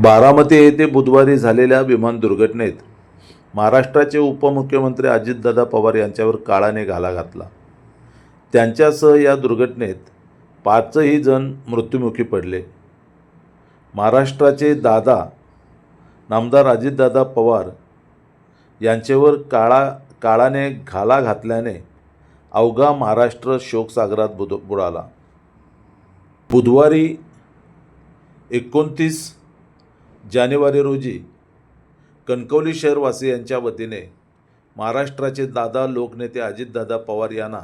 बारामती येथे बुधवारी झालेल्या विमान दुर्घटनेत महाराष्ट्राचे उपमुख्यमंत्री अजितदादा पवार यांच्यावर काळाने घाला घातला. त्यांच्यासह या दुर्घटनेत 5ही जण मृत्युमुखी पडले. महाराष्ट्राचे दादा नामदार अजितदादा पवार यांच्यावर काळाने घाला घातल्याने अवघा महाराष्ट्र शोकसागरात बुडाला. बुधवारी 29 जानेवारी रोजी कणकवली शहरवासियांच्या वतीने महाराष्ट्राचे दादा लोकनेते अजितदादा पवार यांना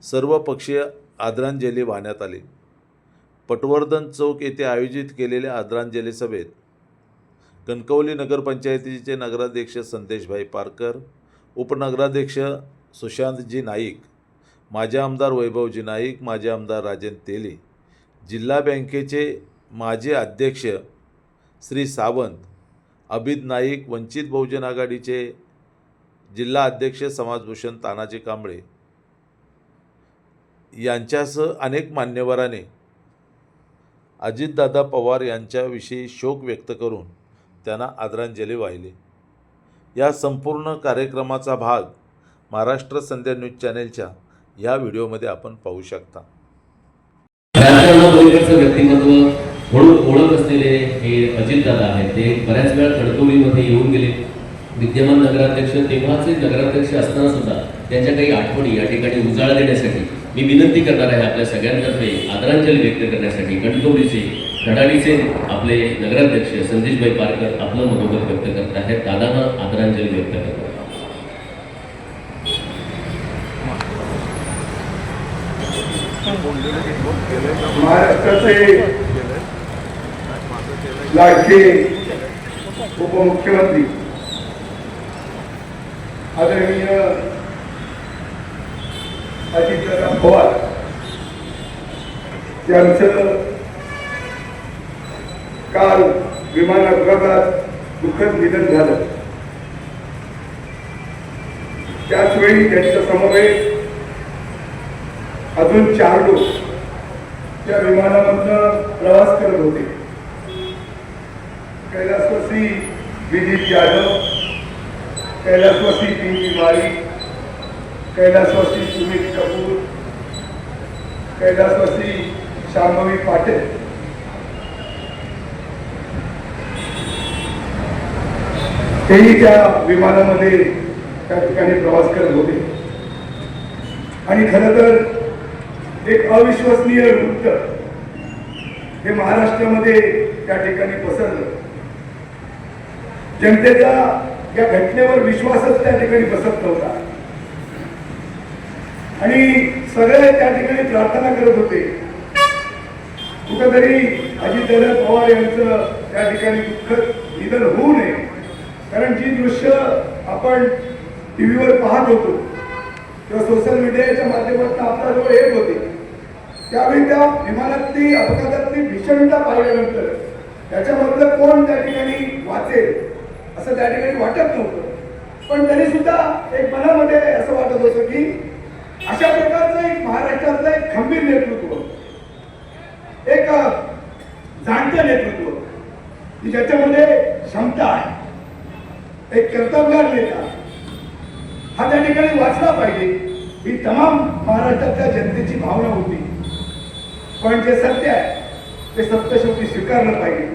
सर्वपक्षीय आदरांजली वाहण्यात आली. पटवर्धन चौक येथे आयोजित केलेल्या आदरांजली सभेत कणकवली नगरपंचायतीचे नगराध्यक्ष संदेशभाई पारकर, उपनगराध्यक्ष सुशांतजी नाईक, माजी आमदार वैभवजी नाईक, माजी आमदार राजेंद्र तेली, जिल्हा बँकेचे माजी अध्यक्ष श्री सावंत, अभिद नाईक, वंचित बहुजन आघाडीचे जिल्हा अध्यक्ष समाजभूषण तानाजी कांबळे यांच्यासह अनेक मान्यवरांनी अजितदादा पवार यांच्याविषयी शोक व्यक्त करून त्यांना आदरांजली वाहिली. या संपूर्ण कार्यक्रमाचा भाग महाराष्ट्र संध्या न्यूज चॅनेलच्या या व्हिडिओमध्ये आपण पाहू शकता. व्यक्तिमत्व म्हणून ओळख असलेले हे अजितदादा आहेत. ते बऱ्याच वेळा कणकवलीमध्ये येऊन गेले. विद्यमान नगराध्यक्ष तेव्हाचे नगराध्यक्ष असताना सुद्धा त्यांच्या काही आठवणी या ठिकाणी उजाळा देण्यासाठी मी विनंती करणार आहे आपल्या सगळ्यांतर्फे आदरांजली व्यक्त करण्यासाठी कणकवलीचे धडाडीचे आपले नगराध्यक्ष संदेशभाई पारकर आपलं मनोगत व्यक्त करत आहेत. दादांना आदरांजली व्यक्त करतात. महाराष्ट्राचे लाडके उपमुख्यमंत्री आदरणीय अजितदादा पवार यांचं काल विमान अपघातात दुःखद निधन झालं. त्याचवेळी त्यांच्या समवेत अजून 4 लोक त्या विमानामधून प्रवास करत होते. कैलासवासी विनीत जाधव, कैलासवासी पिंकी माळी, कैलासवासी सुमित कपूर, कैलासवासी शांभवी पाटील तेही त्या विमानामध्ये त्या ठिकाणी प्रवास करत होते. आणि खरं तर एक अविश्वसनीय वृत्त हे महाराष्ट्रामध्ये त्या ठिकाणी पसरलं. जनतेचा या घटनेवर विश्वासच त्या ठिकाणी बसत नव्हता आणि सगळे त्या ठिकाणी प्रार्थना करत होते कुठेतरी अजितदादा पवार यांचं त्या ठिकाणी दुःखद निधन होऊ नये. कारण जी दृश्य आपण टीव्हीवर पाहत होतो किंवा सोशल मीडियाच्या माध्यमातून आपल्याजवळ येत होते त्यावेळी त्या विमानातली अपघातातली भीषणता पाहिल्यानंतर त्याच्यामधलं कोण त्या ठिकाणी वाचेल असं त्या ठिकाणी वाटत नव्हतं. पण तरी सुद्धा एक मनामध्ये असं वाटत होतं की अशा प्रकारचं एक महाराष्ट्रातलं एक खंबीर नेतृत्व, एक जाणतं नेतृत्व की ज्याच्यामध्ये क्षमता आहे, एक कर्तव्यवान नेता हा त्या ठिकाणी वाचला पाहिजे ही तमाम महाराष्ट्रातल्या जनतेची भावना होती. पण जे सत्य आहे ते सत्य शेवटी स्वीकारलं पाहिजे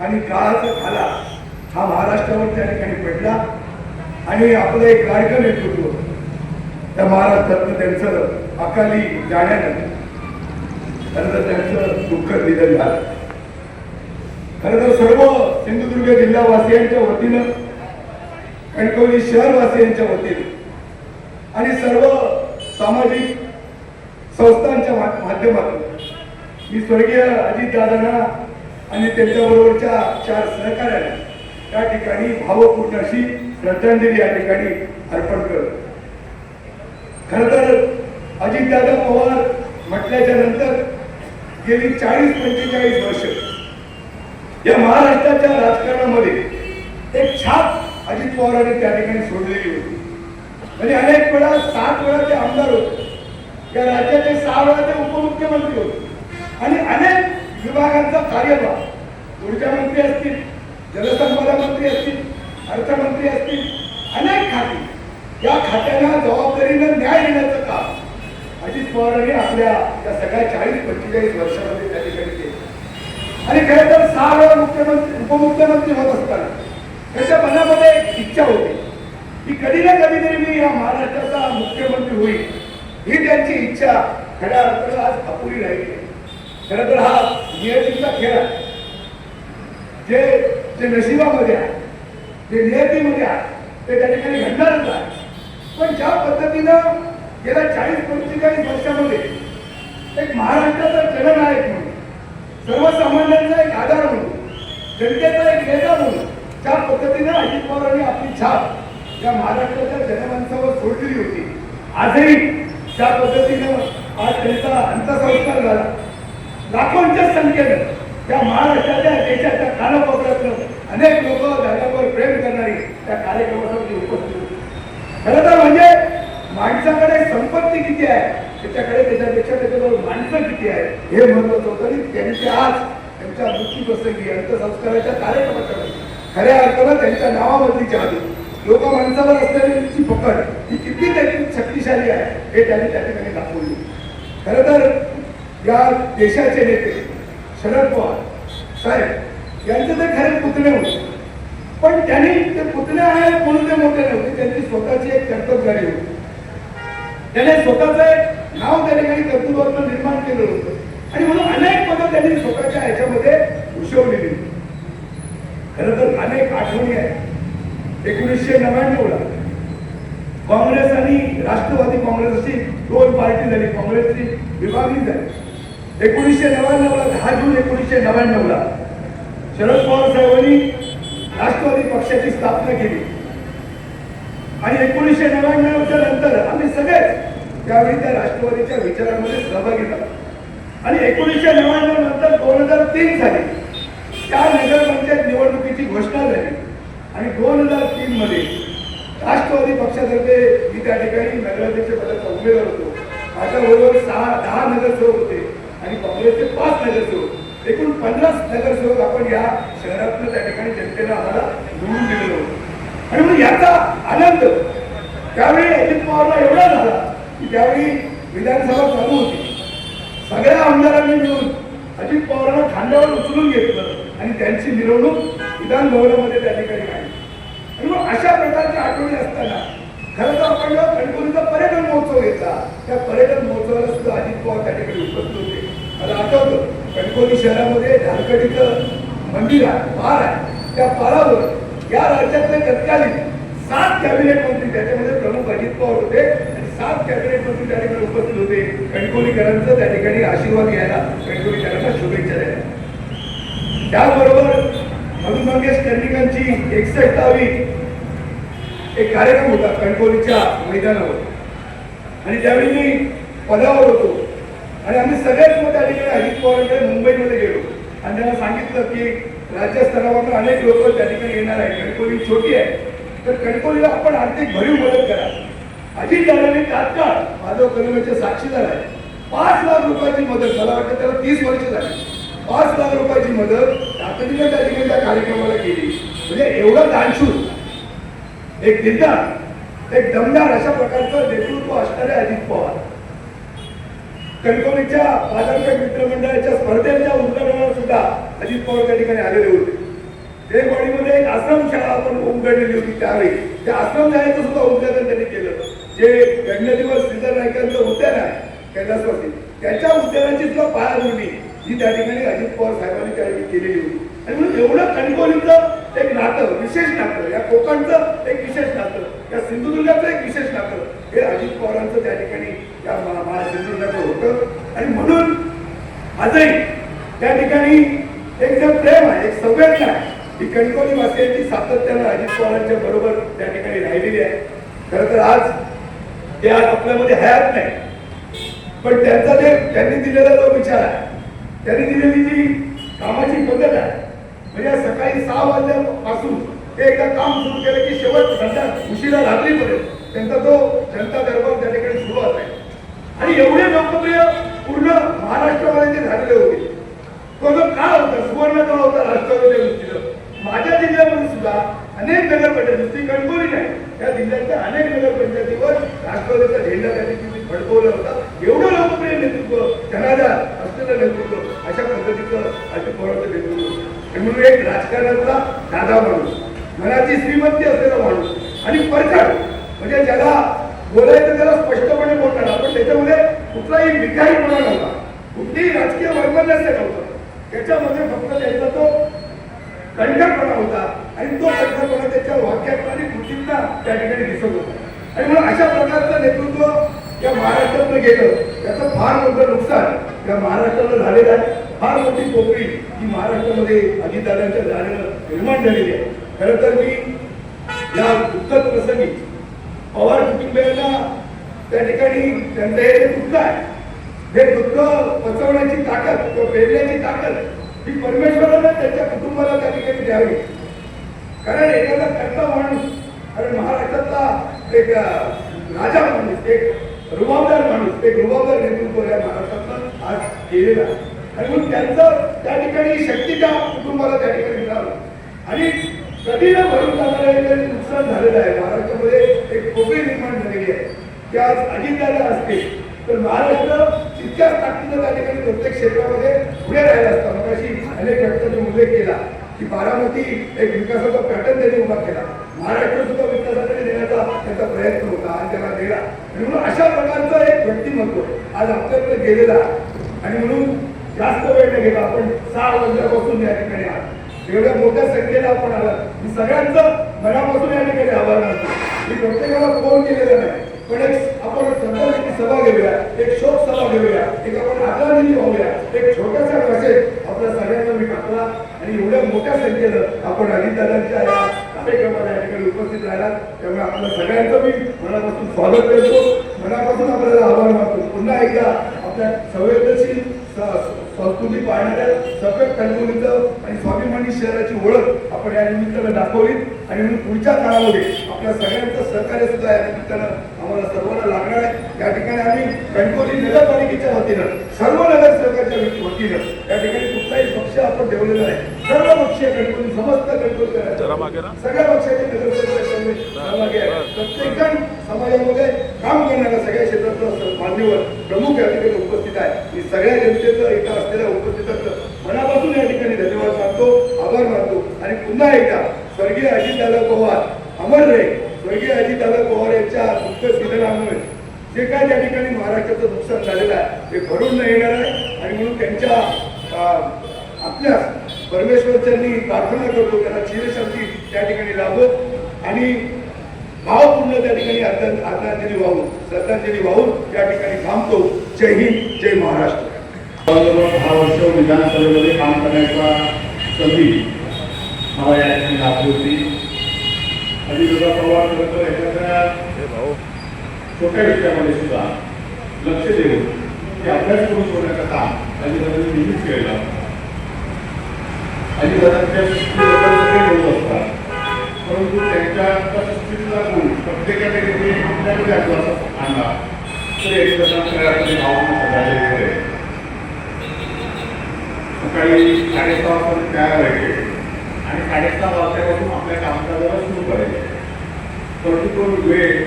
आणि काळाचा घाला हा महाराष्ट्रावर त्या ठिकाणी पडला आणि आपलं एक लाडकं नेतृत्व त्या महाराष्ट्रातलं त्यांचं अकाली जाण्यानं खरं तर त्यांचं दुःखद निधन झालं. खरं तर सर्व सिंधुदुर्ग जिल्हावासियांच्या वतीनं, कणकवली शहरवासियांच्या वतीने आणि सर्व सामाजिक संस्थांच्या माध्यमातून मी स्वर्गीय अजितदादांना आणि त्यांच्याबरोबरच्या 4 सहकाऱ्यांना त्या ठिकाणी भावपूर्ण अशी श्रद्धांजली या ठिकाणी अर्पण करतो. खरं तर अजितदादा पवार म्हटल्याच्या नंतर गेली 40-45 वर्ष या महाराष्ट्राच्या राजकारणामध्ये एक छाप अजित पवारांनी त्या ठिकाणी सोडलेली होती. म्हणजे अनेक वेळा 7 वेळा ते आमदार होते, या राज्याचे 6 वेळा ते उपमुख्यमंत्री होते आणि अनेक विभागांचा कार्यभार ऊर्जा मंत्री असतील, जलसंपदा मंत्री असतील, अर्थमंत्री असतील, अनेक खाती, या खात्यांना जबाबदारीनं न्याय देण्याचं काम अजित पवारांनी आपल्या या सगळ्या 40-45 वर्षामध्ये त्या ठिकाणी केलं. आणि खरं तर 6 वेळा मुख्यमंत्री उपमुख्यमंत्री होत असताना त्याच्या मनामध्ये एक इच्छा होती की कधी ना कधीतरी मी या महाराष्ट्राचा मुख्यमंत्री होईल, ही त्यांची इच्छा खऱ्या अर्थानं आज अपुरी राहिली. खरं तर हा नियतीचा खेळ आहे. जे नशिबामध्ये आहे, जे नियतीमध्ये आहे, ते त्या ठिकाणी घडणारच आहे. पण ज्या पद्धतीनं गेल्या 40-45 वर्षामध्ये एक महाराष्ट्राचा जननायक म्हणून, सर्वसामान्यांचा एक आधार म्हणून, जनतेचा एक नेता म्हणून ज्या पद्धतीनं अजित पवारांनी आपली छाप या महाराष्ट्राच्या जनमानसावर सोडलेली होती, आजही त्या पद्धतीनं आज त्यांचा अंत्यसंस्कार झाला. लाखोंच्या संख्येनं त्या महाराष्ट्राच्या देशाच्या कानाकोपऱ्यातून अनेक लोक धर्मावर प्रेम करणारी त्या कार्यक्रमासाठी उपस्थित होती. खरं तर म्हणजे माणसाकडे संपत्ती किती आहे त्याच्याकडे त्याच्यापेक्षा त्याच्याजवळ माणसं किती आहे हे महत्वाचं होतं. आणि त्यांनी ते आज त्यांच्या मृत्यूप्रसंगी अंत्यसंस्काराच्या कार्यक्रमाच्या खऱ्या अर्थानं त्यांच्या नावामधली जादू, लोक माणसावर असलेली त्यांची पकड ही किती त्यांची शक्तिशाली आहे हे त्यांनी त्या ठिकाणी दाखवली. खरं तर या देशाचे नेते शरद पवार साहेब यांचे ते खरे पुतणे होते, पण त्यांनी ते पुतणे आहे म्हणून ते मोठे नव्हते. त्यांची स्वतःची एक कर्तबगारी होती. त्याने स्वतःचं एक नाव त्या ठिकाणी कर्तृत्वातून निर्माण केलं होतं आणि म्हणून अनेक पदं त्यांनी स्वतःच्या ह्याच्यामध्ये भूषवलेली होती. खरं तर अनेक आठवणी आहेत. 1999ला काँग्रेस आणि राष्ट्रवादी काँग्रेस अशी 2 पार्टी झाली, काँग्रेसची विभागणी झाली. 1999ला 10 जून 1999ला शरद पवार साहेबांनी राष्ट्रवादी पक्षाची स्थापना केली आणि 1999च्या नंतर आम्ही सगळेच त्यावेळी त्या राष्ट्रवादीच्या विचारांमध्ये सहभागी झालो. आणि 1999 नंतर 2003 साली त्या नगरपंचायत निवडणुकीची घोषणा झाली आणि 2003 मध्ये राष्ट्रवादी पक्षातर्फे मी त्या ठिकाणी नगराध्यक्ष पदाचा उमेदवार होतो. माझ्याबरोबर 10 नगरसेवक होते आणि काँग्रेसचे 5 नगरसेवक, एकूण 50 नगरसेवक आपण या शहरातून त्या ठिकाणी जनतेला आम्हाला निवडून दिलेलं होतं. आणि म्हणून याचा आनंद त्यावेळी अजित पवारला एवढा झाला की त्यावेळी विधानसभा चालू होती. सगळ्या आमदारांनी मिळून अजित पवारांना खांद्यावर उचलून घेतलं आणि त्यांची मिरवणूक विधान भवनामध्ये त्या ठिकाणी काढली. आणि मग अशा प्रकारच्या आठवणी असताना खरं तर आपण जेव्हा कणकवलीचा पर्यटन महोत्सव घेतला, त्या पर्यटन महोत्सवाला सुद्धा अजित पवार त्या ठिकाणी उपस्थित होते. मला आठवतं कणकवली शहरामध्ये झारखंडीचं मंदिर आहे, पार आहे. त्या पारावर या राज्यातले तत्कालीन 7 कॅबिनेट मंत्री, त्याच्यामध्ये प्रमुख अजित पवार होते आणि 7 कॅबिनेट मंत्री त्या ठिकाणी उपस्थित होते. कणकवलीकरांचं त्या ठिकाणी आशीर्वाद घ्यायला, कणकवलीकरांना शुभेच्छा द्यायला. त्याबरोबर मधु मंगेश कर्णिकांची 61वी एक कार्यक्रम होता कणकवलीच्या मैदानावर आणि त्यावेळी मी पदावर होतो आणि आम्ही सगळेच मग त्या ठिकाणी अजित पवारांकडे मुंबईमध्ये गेलो आणि त्यांना सांगितलं की राज्यस्तरावर अनेक लोक त्या ठिकाणी येणार आहे, कणकवली छोटी आहे, तर कणकवलीला आपण आर्थिक भरीव मदत करा. अजित दादांनी तात्काळ माधव कलमेचे साक्षीदार आहे 5 लाख रुपयाची मदत, मला वाटतं त्याला 30 वर्ष झाली, 5 लाख रुपयाची मदत तातडीने त्या ठिकाणी त्या कार्यक्रमाला केली. म्हणजे एवढं दानशूर, एक दिलदार, एक दमदार अशा प्रकारचं नेतृत्व असणारे अजित पवार कणकवलीच्या बाजारपेठ मित्रमंडळाच्या स्पर्धेच्या उद्घाटनाला सुद्धा अजित पवार त्या ठिकाणी आलेले होते. देववाडीमध्ये एक आश्रमशाळा आपण उघडलेली होती त्यावेळी, त्या आश्रमशाळेचं सुद्धा उद्घाटन त्यांनी केलं. जे गणपतीवर श्रीधर नाईकांचं उद्यान आहे कैलासवासी, त्याच्या उद्यानाची सुद्धा पायाभरणी ही त्या ठिकाणी अजित पवार साहेबांनी त्यावेळी केलेली होती. आणि म्हणून एवढं कणकवलीचं एक नातं, विशेष नातं, या कोकणचं एक विशेष नातं, या सिंधुदुर्गाचं एक विशेष नातं हे अजित पवारांचं त्या ठिकाणी या सिंधुदुर्गाचं होतं. आणि म्हणून आजही त्या ठिकाणी एक जे प्रेम आहे, एक संवेदना आहे, ही कणकवली वासियांची सातत्यानं अजित पवारांच्या बरोबर त्या ठिकाणी राहिलेली आहे. खरं तर आज ते आज आपल्यामध्ये हयात नाही, पण त्यांचा जे त्यांनी दिलेला जो विचार आहे, त्यांनी दिलेली जी कामाची पद्धत आहे, म्हणजे सकाळी 6 वाजल्यापासून ते एकदा काम सुरू केलं की शेवट संध्या उशिरा रात्रीपर्यंत त्यांचा तो जनता दरबार त्या ठिकाणी सुरू आहे. आणि एवढे लोकप्रिय पूर्ण महाराष्ट्रामध्ये ते झालेले होते तो जो काळ होता सुवर्ण काळ होता राष्ट्रवादीच्या दृष्टीनं. माझ्या जिल्ह्यामध्ये सुद्धा अनेक नगरपंचायत नुसती कणकवली नाही त्या जिल्ह्यातल्या अनेक नगरपंचायतीवर राष्ट्रवादीचा झेंडा त्या ठिकाणी फडकवला होता. एवढं लोकप्रिय नेतृत्व जनाधार असलेलं नेतृत्व अशा पद्धतीचं अजित पवारांचं नेतृत्व आणि म्हणून एक राजकारणातला दादा माणूस मनाची श्रीमंती असलेला माणूस आणि परखड म्हणजे ज्याला बोलायचं त्याला स्पष्टपणे बोलणार पण त्याच्यामध्ये कुठलाही विकारीपणा नव्हता कुठलीही राजकीय वैमनस्य नव्हतं. त्याच्यामध्ये फक्त त्याचा तो कंठकपणा होता आणि तो कंठकपणा त्याच्या वाक्यात आणि कृतींना त्या ठिकाणी दिसत होता. आणि म्हणून अशा प्रकारचं नेतृत्व या महाराष्ट्रातनं गेलं त्याचं फार मोठं नुकसान या महाराष्ट्राला झालेलं आहे. फार मोठी पोकळी ही महाराष्ट्रामध्ये अजितदादांच्या झालेलं निर्माण झालेली आहे. खरं तर मी या दुःखद प्रसंगी पवार कुटुंबियांना त्या ठिकाणी त्यांचं हे दुःख आहे हे दुःख पचवण्याची ताकद किंवा पेरण्याची ताकद ही परमेश्वरानं त्यांच्या कुटुंबाला त्या ठिकाणी द्यावी. कारण एखादा कर्ता माणूस कारण महाराष्ट्रातला एक राजा माणूस एक रुबाबदार माणूस एक रुबाबदार नेतृत्व या महाराष्ट्रातनं आज केलेला आहे. आणि म्हणून त्यांचं त्या ठिकाणी शक्तीच्या कुटुंबाला त्या ठिकाणी मिळालं आणि कधी न भरून जाणारं नुकसान झालेलं आहे. महाराष्ट्रामध्ये एक पोकळी निर्माण झालेली आहे की आज अजितदादा असतील तर महाराष्ट्र तितक्याच ताकदीनं त्या ठिकाणी प्रत्येक क्षेत्रामध्ये पुढे राहिला असता. मगाशी अनेक व्यक्तींनी उल्लेख केला की बारामती एक विकासाचा पॅटर्न त्यांनी उभा केला. महाराष्ट्र सुद्धा विकासाकडे नेण्याचा त्यांचा प्रयत्न होता आणि त्याला दिला. आणि म्हणून अशा प्रकारचं एक व्यक्तिमत्व आज आपल्याकडे गेलेलं आहे. आणि म्हणून जास्त वेळ न घेता आपण 6 वाजल्यापासून या ठिकाणी आहात. एवढ्या मोठ्या संख्येला आपण आलात. मी सगळ्यांचं मनापासून या ठिकाणी आभार मानतो. मी प्रत्येकाला फोन केलेला नाही पण एक आपण संतांची सभा घेऊया एक शोक सभा घेऊया एक आपण आदरांजली वाहूया एक छोटासा मेसेज आपल्या सगळ्यांना मी टाकला आणि एवढ्या मोठ्या संख्येनं आपण अजितदादांच्या या कार्यक्रमाला या ठिकाणी उपस्थित राहिला. त्यामुळे आपल्या सगळ्यांचं मी मनापासून स्वागत करतो मनापासून आपल्याला आभार मानतो. पुन्हा एकदा आपल्या संवेदनशील संस्कृती पाळणाऱ्या सफेद कणकवलीचं आणि स्वाभिमानी शहराची ओळख आपण या निमित्तानं दाखवली. आणि म्हणून पुढच्या काळामध्ये आपल्या सगळ्यांचं सहकार्य सुद्धा या निमित्तानं आम्हाला सर्वांना लागणार आहे. या ठिकाणी आम्ही कणकवली नगरपालिकेच्या वतीनं सर्व नगरसेवकांच्या वतीनं या ठिकाणी कुठलाही पक्ष आपण ठेवलेला आहे. सर्व पक्षीय कणकवली समस्त कणकवलीकरांच्या सगळ्या पक्षाचे नगरसेवक सहभागी आहेत. प्रत्येकजण समाजामध्ये काम करणाऱ्या सगळ्या क्षेत्रातलं मान्यवर प्रमुख या ठिकाणी उपस्थित आहे. मी सगळ्या जनतेचं एका असलेल्या उपस्थितांचं मनापासून या ठिकाणी धन्यवाद मानतो आभार मानतो. आणि पुन्हा एकदा स्वर्गीय अजितदादा पवार अमर रे स्वर्गीय अजितदादा पवार यांच्या दुःखद निधनामुळे जे काय त्या ठिकाणी महाराष्ट्राचं नुकसान झालेलं आहे ते भरून न येणार आहे. आणि म्हणून त्यांच्या आपल्या परमेश्वरच्यांनी प्रार्थना करतो त्यांना चिरशांती त्या ठिकाणी लाभो आणि भावपूर्ण त्या ठिकाणी आदरांजली वाहून श्रद्धांजली वाहून त्या ठिकाणी थांबतो. जय हिंद जय महाराष्ट्र. 10 वर्ष विधानसभेमध्ये काम करण्याचा संधी मला या ठिकाणी लाभली होती. अजितदादा पवार खरंतर एखाद्या छोट्या विषयामध्ये सुद्धा लक्ष देऊन ते अभ्यास करून सोडण्याचं काम अजितदादांनी नेहमीच केलं. अजितदादांच्या सृष्टीबद्दल होत असतात परंतु त्यांच्या सृष्टीतला गुण प्रत्येकाने आपल्याकडे आणला तरी अजितदादांकडे भावना झालेली आहे. सकाळी 6:30 वाजता तयार व्हायचे आणि 6:30 वाजल्यापासून आपल्या कामकाजाला सुरू करायचे. पर्टिक्युलर वेळ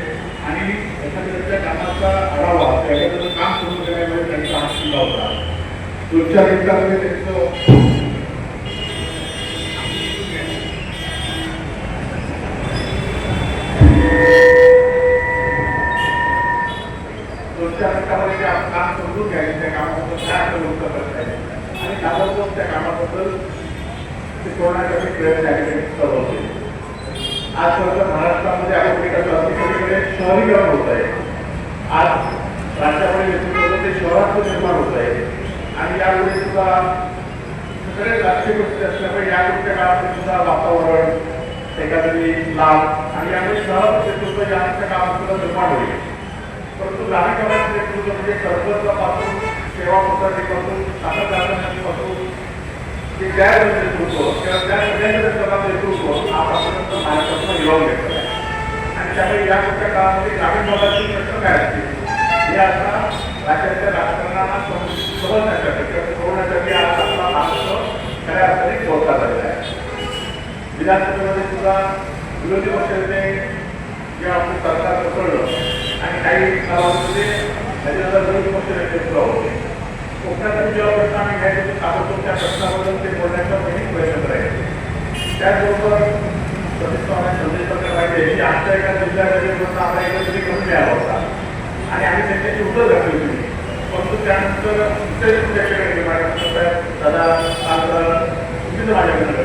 आणि एखाद्या कामाचा आढावा एखाद्याचं काम सुरू करण्यामध्ये त्यांचा हात सुद्धा होता. रोजच्या मिनिटामध्ये त्यांचं काम समजून घ्यायचं त्या कामाबद्दल काय आपलं उत्तर करायचं आणि ताबडतोब त्या कामाबद्दल ते सोडण्यासाठी प्रयत्न चालू होते. आज खरं महाराष्ट्रामध्ये आपण सगळीकडे शहरीकरण होत आहे. आज राज्यामध्ये नेतृत्व ते शहरातून निर्माण होत आहे आणि यावेळी सुद्धा सगळे राजकीय गोष्टी असल्यामुळे या गोष्टी काळामध्ये सुद्धा वातावरण एखादी लाभ आणि यामुळे शहर नेतृत्व याच्या काळात सुद्धा निर्माण होईल. परंतु ग्रामीण नेतृत्व म्हणजे सरपंचापासून सेवा पद्धतीपासून सातत्यापासून ते त्या नेतृत्व किंवा त्या सगळ्यांच्या नेतृत्व आतापर्यंत महाराष्ट्रातून मिळवून घेतलं आहे. आणि त्यामुळे या मोठ्या काळामध्ये ग्रामीण भागातील प्रश्न काय असतील हे आता राज्याच्या राजकारणाला समजण्यासाठी किंवा सोडवण्यासाठी आज आपला महाराष्ट्र विधानसभेमध्ये सुद्धा विरोधी पक्षाने किंवा आपलं सरकार पकडलं आणि काही कालावधीमध्ये त्याच्यानंतर विरोधी पक्ष नेते सुद्धा होते. कोकणातील जेव्हा प्रश्न आम्ही घ्यायचो तो ताबडतोब त्या प्रश्नाबद्दल ते बोलण्याचा नेहमी प्रयत्न करायचे. त्याचबरोबर सतीश चव्हाण संदेश पत्र पाहिजे की आमच्या एका जिल्ह्यामध्ये प्रश्न आम्हाला एकत्रित करून द्यावा होता आणि आम्ही त्यांच्याची उत्तर घातली होती. परंतु त्यानंतर इतर तुमच्याकडे दादा आज तुम्ही जर माझ्याकडे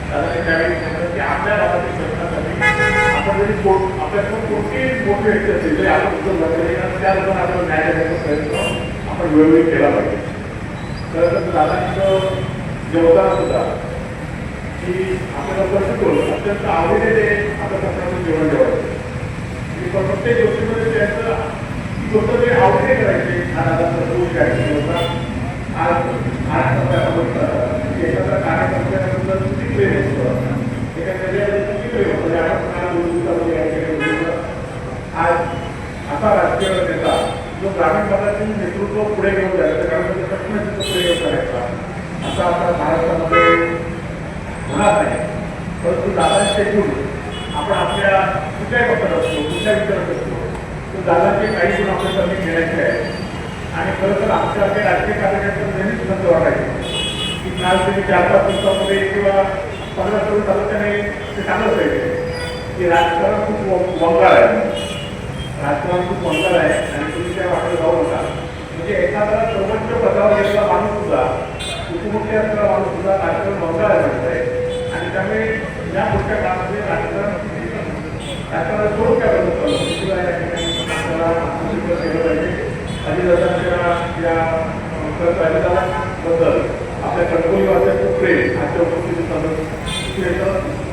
दादाने त्यावेळी म्हटलं की आपल्या भागातील प्रश्नासाठी आपण जरी आपल्याकडून कोणती मोठी व्यक्ती असेल तरी आपण उत्तर घातले त्या लोकांना आपण न्याय देण्याचा प्रयत्न आपण वेळोवेळी केला पाहिजे. तर दादांचं जेवताना सुद्धा की आपल्याला प्रश्न करून अत्यंत आवडीने ते आपल्या प्रश्नाचं जेवण जेवायचं की प्रत्येक गोष्टीमध्ये त्यांचं ही गोष्ट ते आवडीने करायचे. दादांचा दोष काय आज एखादा कार्यकर्त्याबद्दल किती प्रेम होतं एका करिअरबद्दल किती प्रेम होतं आज असा राजकीय नेता जो ग्रामीण भागातील नेतृत्व पुढे घेऊन जायचं कारण प्रश्न पुढे घेऊन करायचा असा आता महाराष्ट्रामध्ये होणार नाही. परंतु दादांचे गुण आपण आपल्या कुठल्याही पक्षात असतो कुठल्या विचारात असतो तर दादांचे काही गुण आपल्याला कमी घेण्याचे आहेत. आणि खरं तर आमच्या काही राजकीय कार्यकर्त्यांना नेहमीच खंत वाटायचं की काल तुम्ही 4-5 दिवसामध्ये किंवा 15-16 तालुक्याने ते सांगत पाहिजे की राजकारण खूप वंगाळ आहे. राजकारण खूप वंगाळ आहे आणि तुम्ही त्या वाटेला जाऊ नका. म्हणजे एखादा सर्वोच्च पदावर गेलेला माणूस सुद्धा उपमुख्य असलेला माणूस सुद्धा राजकारण वंगाळ आहे म्हणत आहे. आणि त्यामुळे या पुढच्या काळामध्ये राजकारण सोडून काय करत आपल्याला केलं पाहिजे. अजितदादांच्या या बद्दल आपल्या कणकवली वाचण्याचं प्रेम आजच्या उपस्थितीत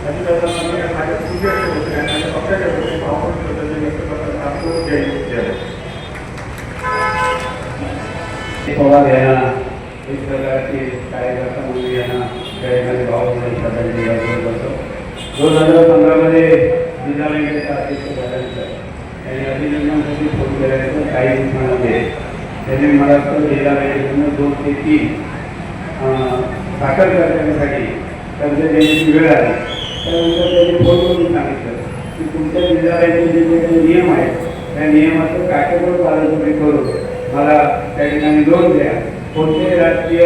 अजितदादांना माझ्या पूजेचे होते आणि माझ्या पक्षाच्या होते आपण श्रद्धांजली व्यक्त करताना आपण पवार यांना एक प्रकारचे कार्यकर्ता म्हणून यांना काही भाव श्रद्धांजली व्यक्त करतो. 2015 जिल्हा बँकेचा अध्यक्ष झाल्यानंतर त्यांनी अभिनंदनासाठी फोन केल्यानंतर काही दिवसांमध्ये त्यांनी मला जिल्हा बँकेतून 2 ते 3 साखर कारखान्यासाठी कर्ज देण्याची वेळ आली. त्यानंतर त्यांनी फोन करून सांगितलं की तुमच्या जिल्हा बँकेचे जे काही नियम आहेत त्या नियमाचं काटेकोर पालन तुम्ही करून मला त्या ठिकाणी लोन द्या. कोणत्याही राजकीय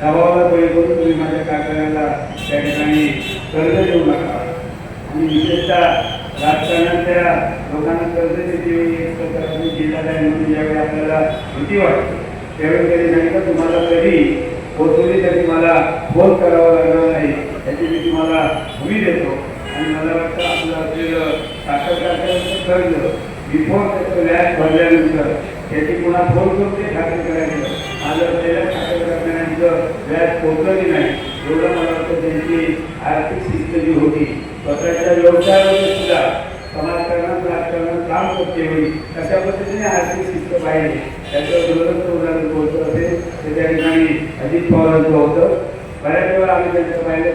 दबावाला बळी करून तुम्ही माझ्या कारखान्याला त्या ठिकाणी कर्ज देऊ नका. आणि विशेषतः राजकारणातल्या लोकांना कर्ज देते एक प्रकारची जिल्हा बँकेमध्ये ज्यावेळी आपल्याला भीती वाटते त्यावेळी त्यांनी सांगितलं तुम्हाला कधी पोहोचवलीसाठी मला फोन करावा लागणार नाही याची मी तुम्हाला हमी देतो. आणि मला वाटतं आपलं असलेलं साखर कारखान्याचं कर्ज बिफोर त्याचं व्याज भरल्यानंतर त्याची पुन्हा फोन करून ते खाते करायचं माझं पहिल्या साखर कारखान्यांचं व्याज पोहोचलंही नाही. एवढं मला वाटतं त्यांची आर्थिक शिस्त जी होती स्वतःच्या व्यवसायामध्ये सुद्धा समाजकारणात राजकारणात काम करते होईल अशा पद्धतीने आर्थिक शिस्त पाहिजे. त्याच्यावर दुर्लक्ष उदाहरण बोलतो असेल तर त्या ठिकाणी अजित पवारांचं होतं. बऱ्याच वेळा आम्ही त्यांचं पाहिलं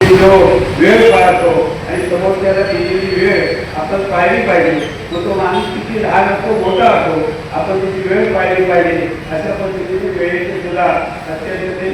की जो वेळ पाळतो आणि समोरच्याला दिलेली वेळ आपण पाहिली पाहिजे. तो माणूस किती लहान असतो मोठा असतो आपण त्याची वेळ पाहिली पाहिजे. अशा पद्धतीने वेळेचे सुद्धा अत्यंत ते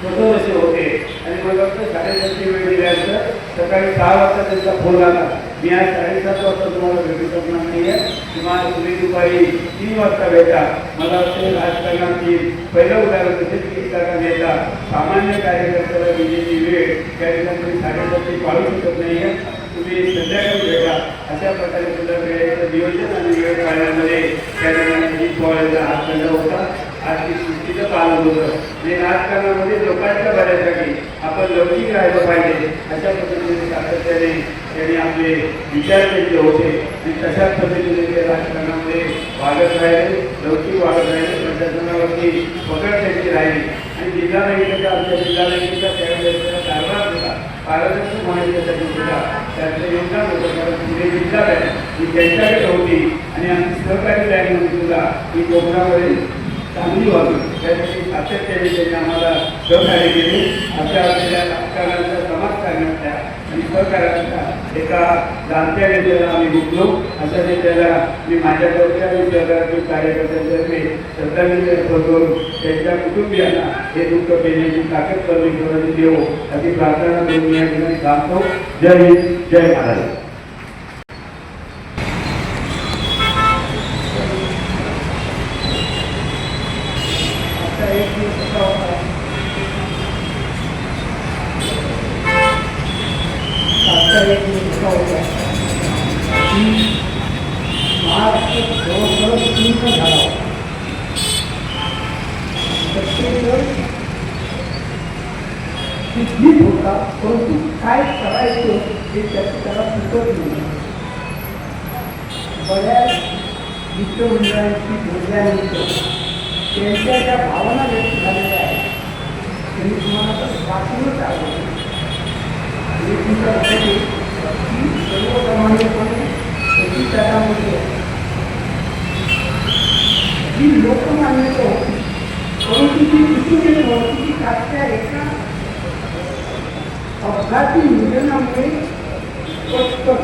कठोर असे होते. आणि मला वाटतं 7:30ची वेळ दिल्यानंतर सकाळी 6 वाजता त्यांचा फोन आला मी आज 7:30 वाजता तुम्हाला भेटू शकणार नाही आहे तुम्हाला तुम्ही दुपारी 3 वाजता भेटा. मला वाटतं राजकारणाची पहिलं उदाहरण असेल की एखादा नेता सामान्य कार्यकर्त्याला दिलेली वेळ त्या ठिकाणी 7:30ची पाळू शकत नाही आहे तुम्ही संध्याकाळी भेटा. अशा प्रकारे सुद्धा वेळेचं नियोजन आणि वेळ पाळण्यामध्ये त्या ठिकाणी पवारांचा हात खंड होता. आर्थिक स्थितीचं पालन होतं. म्हणजे राजकारणामध्ये लोकांच्या भल्यासाठी आपण लवचिक राहिलं पाहिजे अशा पद्धतीने सातत्याने त्यांनी आपले विचार केले होते आणि तशाच पद्धतीने ते राजकारणामध्ये वागत राहिले लवचिक वागत राहिले. प्रशासनावरती पकड त्यांची राहिली आणि जिल्हा बँकेचा आमच्या जिल्हा बँकेचा त्यावेळेस कारभार होता पारदर्शक होण्यासाठी सुद्धा त्याचं योगदान होतं. कारण पुणे जिल्हा बँक ही त्यांच्याकडे होती आणि आमची सहकारी बँकमध्ये सुद्धा ही कोकणामध्ये चांगली व्हावी त्यासाठी सातत्याने त्यांनी आम्हाला सहकार्य केले. अशा असलेल्या राजकारणाच्या समाजकारणाच्या आणि सहकार्याच्या एका जाणत्या नेत्याला आम्ही गुंतलो. अशा नेत्याला मी माझ्याकडच्या विचारातील कार्यकर्त्यांतर्फे श्रद्धांजली अर्पण करून त्यांच्या कुटुंबियांना हे दुःख पेण्याची ताकद परमेश्वराने देवो अशी प्रार्थना करून या ठिकाणी थांबतो. जय हिंद, जय महाराज. महाराष्ट्रात जवळजवळ 3 झाला ठीक होता, परंतु काय करायचं हे त्याला सुचत नाही. बऱ्याच मित्रमंडळांशी बोलल्यानंतर त्यांच्या ज्या भावना व्यक्त झालेल्या आहेत त्यांनी तुम्हाला तर वाचूनच आवडलं. सर्वसामान्यपणे प्रतिष्ठानामध्ये जी लोकमान्यता होती, परंतु ती दिसून येत नव्हती की त्या एका अपघाती निधनामुळे पटकन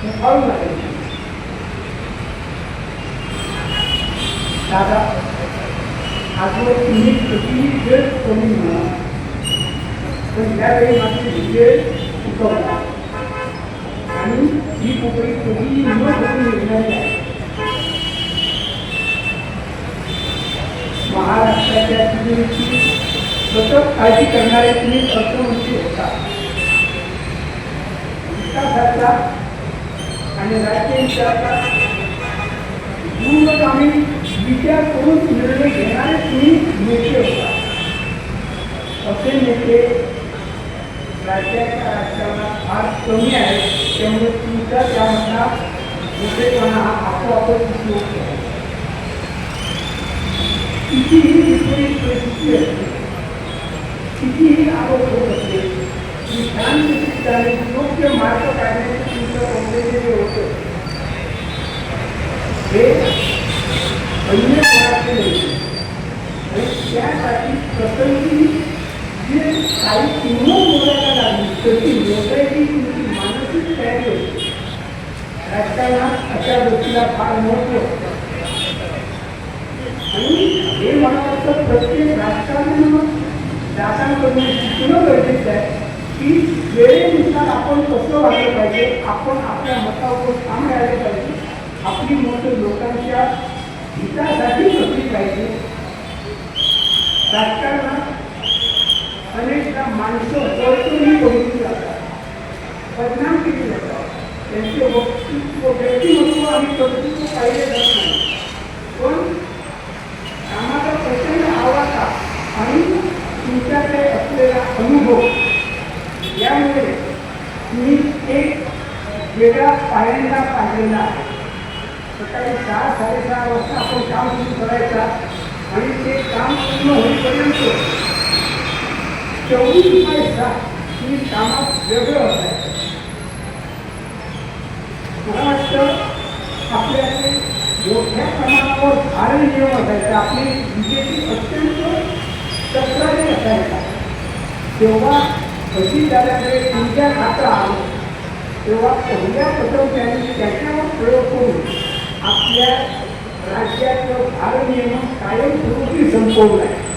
उफाळून लागली. दादा आजवर तुम्ही कितीही वेळ कमी म्हणा, पण त्यावेळी मात्र विजय चुकवला आणि ही पोकळी कधीही न करून निघणारी आहे. महाराष्ट्राच्या तिजोरीची सतत काळजी करणारे तुम्ही अर्थमंत्री होता. विकासाचा आणि राज्य विकासाचा दूरगामी विचार करून निर्णय घेणारे तुम्ही नेते होता. असे नेते राज्याच्या राजकारणात फार कमी आहे. त्यामुळे तुमचा त्यामधला मोठेपणा हा आपोआपच दिसून येतो. कितीही विपरीत परिस्थिती असते, कितीही आरोप होत असते, मी शांत चित्ताने योग्य मार्ग काढण्याचे तुमचं कौशल्य होतं हे अन्य कोणाचे नाही. आणि त्यासाठी प्रसंगी जे काही किंमत मोजायला लागली तशी मोजायची तुमची मानसिक तयारी होती. राजकारणात अशा गोष्टीला फार महत्त्व असतं. आणि हे मला वाटतं प्रत्येक राजकारणानं दाखल करणे शिकणं गरजेचं आहे की वेळेनुसार आपण कसं वागलं पाहिजे, आपण आपल्या मतावर ठाम राहिले पाहिजे, आपली मतं लोकांच्या हितासाठी असली पाहिजे. राजकारणात अनेकदा माणसं वरतूनही बघितली जातात, बदनाम केली जातात, त्यांचे व्यक्तिमत्व आणि कर्तृत्व पाहिले जात नाही. पण कामाचा प्रचंड आवाका आणि तुमच्याकडे असलेला अनुभव यामुळे तुम्ही एक वेगळा पायंडा पाडलेला आहे. सकाळी 6-6:30 वाजता आपण काम सुरू करायचा आणि ते काम पूर्ण होईपर्यंत 24 तास तुम्ही कामात वेगळं असायचं. मला वाटतं आपल्याकडे मोठ्या प्रमाणावर भारण नियम असायचा. आपली विजेची अत्यंत तक्रारी असायचा. तेव्हा कशी झाल्याकडे तुमच्या खातं आलं तेव्हा पहिल्या प्रथम त्यांनी त्याच्यावर प्रयोग करून आपल्या राज्याचं भारनियम कायमस्वरूपी संपवला आहे.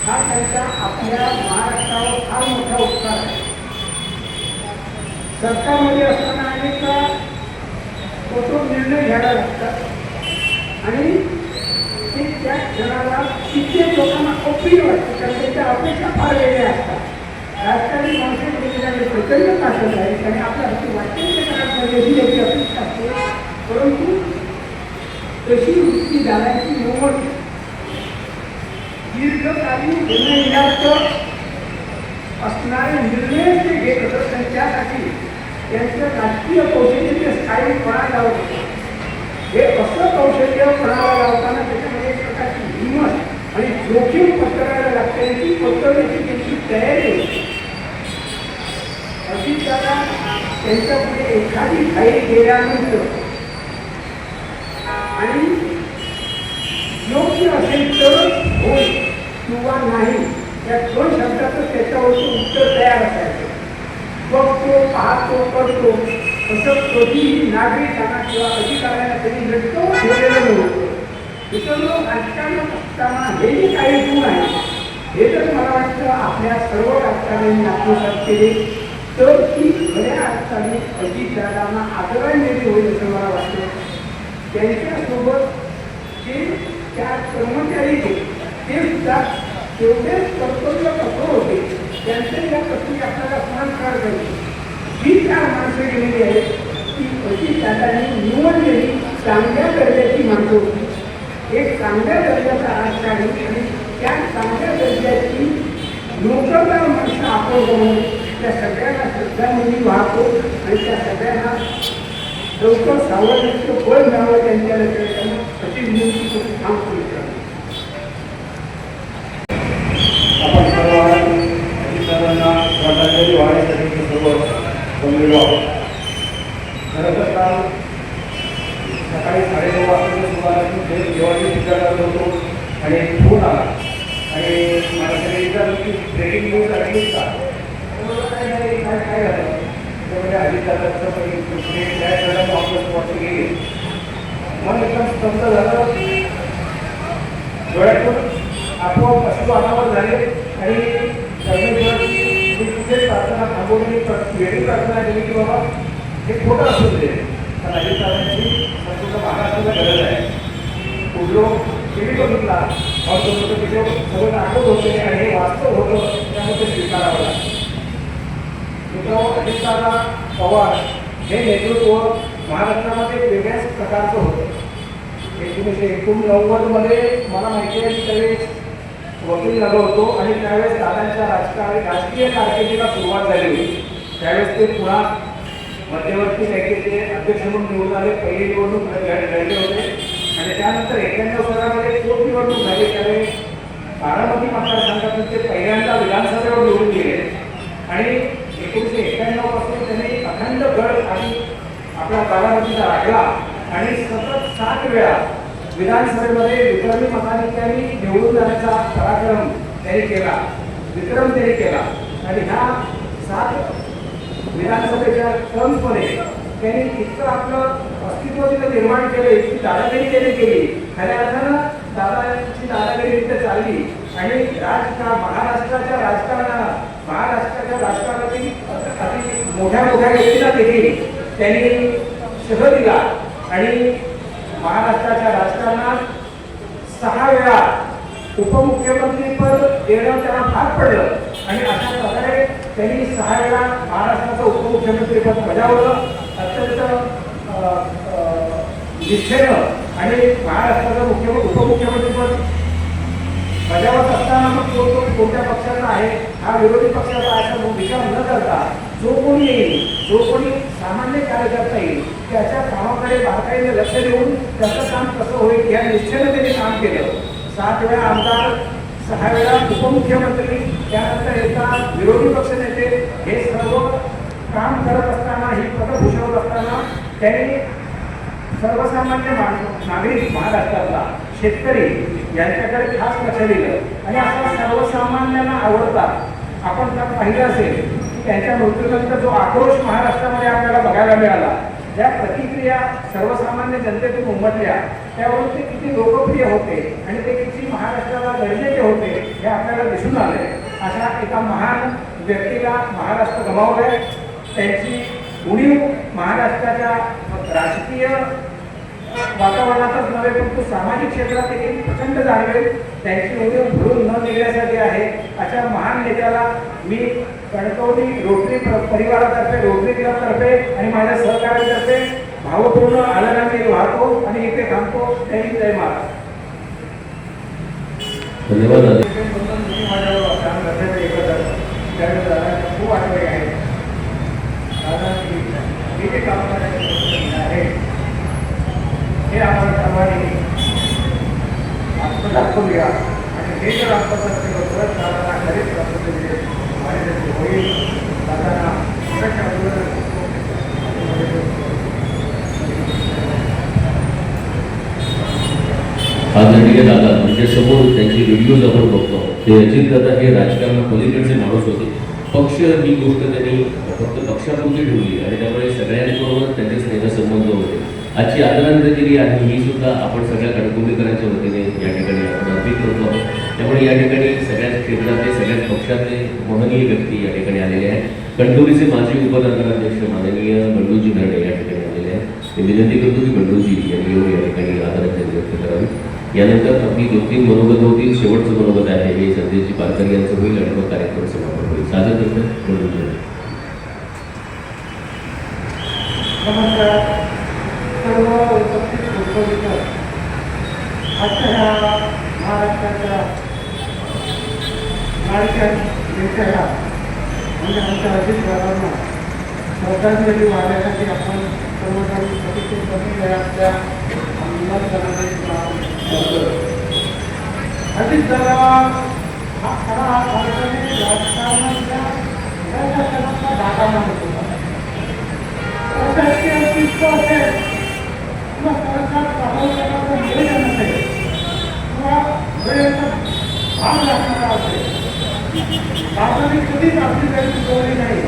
हा त्यांचा आपल्या महाराष्ट्रावर फार मोठा उपकार आहे. सरकारमध्ये असताना अनेक कठोर निर्णय घ्यायला लागतात आणि ते त्या क्षणाला कित्येक लोकांना अप्रिय वाटतं, कारण त्यांच्या अपेक्षा फार वेगळ्या असतात. राजकारणी माणसं केलेल्याने प्रचंड ताकद आहे आणि आपल्या हाती वाटेल ते याची अपेक्षा असते. परंतु तशी वृत्ती झाल्याची निवड दीर्घकालीन निर्णयार्थ असणारे निर्णय ते घेत असत आणि त्यासाठी त्यांचं राजकीय कौशल्य स्थायीपणा लावत होतं. हे असं कौशल्य पणाला लावताना त्याच्यामध्ये एक प्रकारची हिंमत आणि जोखीम पत्करायला लागते. ती पत्करण्याची त्यांची तयारी होती. अशी त्याला त्यांच्यापुढे एखादी घाई गेल्यानंतर आणि योग्य असेल तर होईल किंवा नाही या 2 शब्दातच त्याच्यावरचं उत्तर तयार असायचं. बघतो, पाहतो, करतो, तसं कधीही नागरिकांना किंवा अधिकाऱ्यांना कधी लटकवून ठेवलेलं नव्हतं. मित्रांनो, राजकारण असताना हे जे काही गुण आहे हे जर मला वाटतं आपल्या सर्व राजकारण्यांनी आत्मसात केले तर ती खऱ्या अर्थाने अजितदादांना आदरांजली होईल असं मला वाटतं. त्यांच्यासोबत जे त्या कर्मचारी ते सुद्धा तेवढेच कर्तव्य कठोर होते. त्यांचे या प्रसंगी आपल्याला स्मरण करायला पाहिजे. जी चार माणसं गेलेली आहेत ती अजितदादांनी निवडलेली चांगल्या दर्जाची माणसं होती. एक चांगल्या दर्जाचा राजकारणी आणि त्या चांगल्या दर्जाची नोकरदार माणसं आपण बनवून त्या सगळ्यांना श्रद्धांजली वाहतो आणि त्या सगळ्यांना लवकर सावरण्याचं बळ मिळावं त्यांच्या लक्षात अशी विनंती करून थांबतो. आपण सर्व अजितदादांना श्रद्धांजली वाहण्यासाठी सर्व जमलेलो आहोत. खरं तर काल सकाळी 9:30 वाजता सुमारास जेव्हा विचारत होतो आणि फोन आला आणि मला तरी विचारलं की ब्रेकिंग न्यूज आली का. काय झालं त्यामध्ये अजितदादांचं काही ऑफिस वाटत गेले. मन एकदम स्तब्ध झालं. डोळ्यातून आपोआप अश्रू अनावर झाले आणि तिथे प्रार्थना थांबवली. वेगळी प्रार्थना केली की बाबा हे खोटं असू दे, तर अजितदादांची संपूर्ण महाराष्ट्राला गरज आहे. उद्यो टी व्ही बघितला तिथे सगळं दाखवत होते आणि हे वास्तव होतं त्यामध्ये स्वीकारावं लागतं. मित्रांनो, अजितदादा पवार हे नेतृत्व महाराष्ट्रामध्ये वेगळ्याच प्रकारचं होतं. 1989 मध्ये मला माहिती आहे की त्यावेळेस वकील झालो होतो आणि त्यावेळेस दादांच्या राजकीय कारकिर्दीला सुरुवात झाली होती. त्यावेळेस ते पुन्हा मध्यवर्ती बँकेचे अध्यक्ष म्हणून निवडून आले. पहिली निवडणूक लढले होते आणि त्यानंतर 91 सालामध्ये पोटनिवडणूक झाली. त्यावेळेस बारामती मतदारसंघातून ते पहिल्यांदा विधानसभेवर निवडून गेले आणि 1991 पासून त्यांनी अखंड गड आणि आपला बारामतीचा राखला आणि सतत 7 वेळा विधानसभेमध्ये विक्रमी मताने त्यांनी निवडून जाण्याचा पराक्रम त्यांनी केला, विक्रम त्यांनी केला. आणि ह्या 7 विधानसभेच्या टर्म्समध्ये त्यांनी इतकं आपलं अस्तित्व तिथं निर्माण केलं, इतकी दादागिरी त्यांनी केली. खऱ्या अर्थानं दादाची दादागिरी तिथे चालली आणि महाराष्ट्राच्या राजकारणातील अति मोठ्या व्यक्तीला देखील त्यांनी शह दिला आणि महाराष्ट्राच्या राजकारणात 6 वेळा उपमुख्यमंत्रीपद देणं त्यांना भाग पडलं आणि अशा प्रकारे त्यांनी 6 वेळा महाराष्ट्राचं उपमुख्यमंत्रीपद बजावलं. अत्यंत निष्ठेनं आणि महाराष्ट्राचं उपमुख्यमंत्रीपद बजावत असताना मग तो कोणत्या पक्षाचा आहे हा विरोधी पक्षाचा असा विचार न करता जो कोणी येईल, जो कोणी सामान्य कार्यकर्ता येईल त्याच्या कामाकडे बारकाईने लक्ष देऊन त्याचं काम कसं होईल या निश्चयाने त्यांनी काम केलं. 7 वेळा आमदार, 6 वेळा उपमुख्यमंत्री, त्यानंतर एका विरोधी पक्षनेते हे सर्व काम करत असताना ही पदं भूषवत असताना त्यांनी सर्वसामान्य नागरिक महाराष्ट्रातला शेतकरी यांच्याकडे खास लक्ष दिलं आणि असा सर्वसामान्यांना आवडतात. आपण त्यात पाहिलं असेल की त्यांच्या मृत्यूनंतर जो आक्रोश महाराष्ट्रामध्ये आपल्याला बघायला मिळाला, ज्या प्रतिक्रिया सर्वसामान्य जनतेतून उमटल्या त्यावरून ते किती लोकप्रिय होते आणि ते किती महाराष्ट्राला गरजेचे होते हे आपल्याला दिसून आले. अशा एका महान व्यक्तीला महाराष्ट्र गमावलाय. त्यांची उणीव महाराष्ट्राच्या राजकीय वातावरणातच नव्हे परंतु सामाजिक क्षेत्रात देखील प्रचंड जाणवेल. त्यांची उणीव भरून न निघण्यासाठी आहे. अशा महान नेत्याला मी कणकवली रोटरी परिवारातर्फे, रोटरी क्लबतर्फे आणि माझ्या सहकार्यातर्फे भावपूर्ण आदरांजली वाहतो आणि इथे थांबतो. जय हिंद, जय महाराष्ट्र. धन्यवाद. खूप आठवणी आहे. दादा जे काम आहे हे आपण सर्वांनी आपण दाखवूया आणि हे जर आपण परत दादांना खरेच माझ्यासाठी होईल. दादांना आदरणीय दादा म्हणजे समोर त्यांची व्हिडिओज आपण बघतो. हे अजितदादा हे राजकारणात पलीकडचे माणूस होते पक्ष ही गोष्ट त्यांनी फक्त पक्षापुरती ठेवली आणि त्यामुळे सगळ्यांबरोबर त्यांचे स्नेहसंबंध होते. आजची आदरांजली आहे ही सुद्धा आपण सगळ्या कणकवलीकरांच्या वतीने या ठिकाणी आपण अर्पित करतो आहोत. त्यामुळे या ठिकाणी सगळ्याच क्षेत्रातले सगळ्याच पक्षातले महनीय व्यक्ती या ठिकाणी आलेले आहेत. कणकवलीचे माजी उपनगराध्यक्ष माननीय बंडूजी नरडे या ठिकाणी आलेले आहेत. मी विनंती करतो की बंडूजी यांनी येऊन या ठिकाणी आदरांजली व्यक्त करावी. यानंतर आपली 2-3 मनोगत होतील. शेवटचं मनोगत आहे हे संदेशजी पारकर यांचं होईल आणि मग कार्यक्रम समाप्त होईल. सादर करतो बंडूजी. नमस्कार सर्व उपस्थित कणकवलीकर. आजच्या ह्या महाराष्ट्राच्या लाडक्या नेत्याला म्हणजे आमच्या अजित दादांना श्रद्धांजली वाहण्यासाठी आपण सर्वजण प्रतिष्ठित कमी वेळातल्या आंदोलनामध्ये अजित दादा हा खरा भारताने राजकारणाच्या प्रशासनाचा दादा मानत होता. प्रशासकीय अस्तित्व असेल किंवा सरकार चालवण्याचं नियोजन असेल किंवा वेळेचा भाग राखणारा असेल दादाने कधीच आपली वेळ चुकवली नाही.